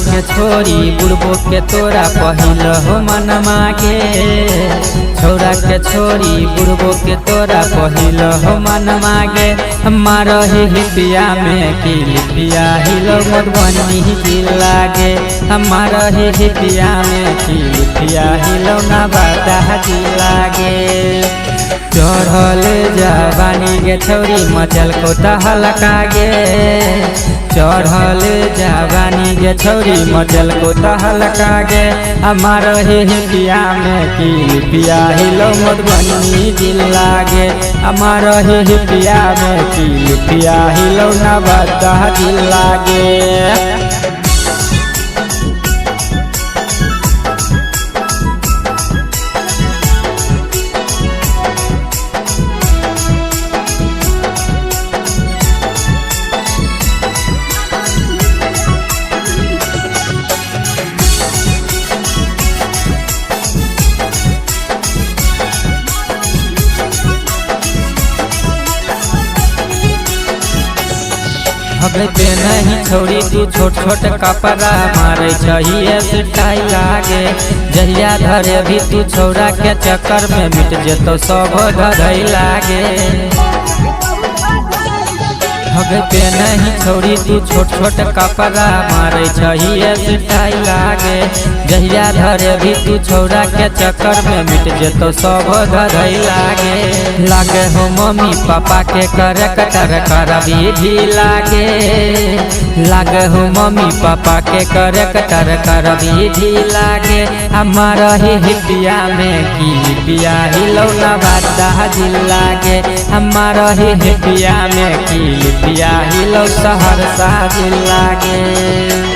के छोरी बुढ़बो के तोरा पहिल हो मन मागे। छौरा के छोरी बुढ़बो के तोरा पहिल हो मन मागे। हमारा ही पिया में की लिपिया हिलो मधुबनी ही लागे। हमारा ही पिया में की लिपिया हिलो नवादा ही लागे। चढ़ल जवानी गे छौरी मचल को तहलका गे। चढ़ल जवानी गे छौरी मचल को तहलका गे। हमारा ही पिया में की पिया हिलो मधुबनी जिला गे। हमारा ही पिया में की पिया हिलो नवादा जिला गे। हबे पे नहीं छोड़ी तू छोट छोट कपड़ा मारे चाहिए स्टाइल लागे। जहिया धरे भी तू छौरा के चक्कर में मिट जेतो सब धरई लागे। हबे पे नहीं छोड़ी तू छोट छोट कपड़ा मारे चाहिए स्टाइल लागे। जहिया धरे भी तू छौरा के चक्कर में मिट जेतो सब धरई लागे। लागे हो मम्मी पापा के करेक्टर करबी भी लागे। लागे हो मम्मी पापा के करेक्टर करबी भी लागे। हमारा ही पिया में की पिया हिलो नवादा जिला गे। हमारा ही पिया में की पिया हिलो सहरसा जिला गे।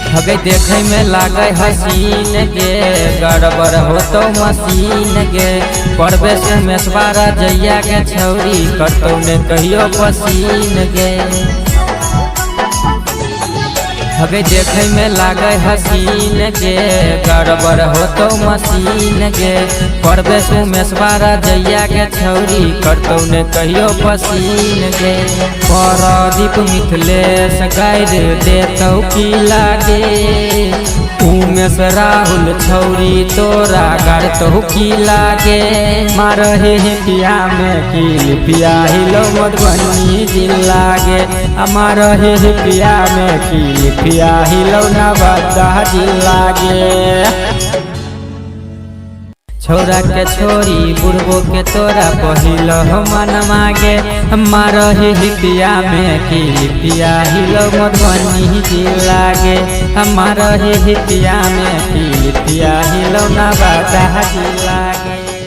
हबे देखे में लागे हसीन गे। गड़बड़ हो तो मशीन गे। पढ़बे से मेसवारा जैया के छौरी करतो ने कहियो पसीन गे। हबे देखे में लागे हसीन गे। गड़बड़ हो तो मशीन गे। पढ़बे से मेसवारा जैया के छौरी करतो ने कहियो पसीन गे। परदीप मिथिलेश गाइड देतौ की लागे। उमेश राहुल छौरी तोरा गड़तौ की लागे। मारहे पिया में की पिया हिलो मधुबनी जिला गे। हमारा ही पिया में की पिया हिलो नवादा जिला गे। छौरा के छोरी बुढ़बो के तोरा पहिल हो मन मागे। हमारा ही पिया में की पिया हिलो मधुबनी जिला गे। हमारा ही पिया में की पिया हिलो नवादा जिला।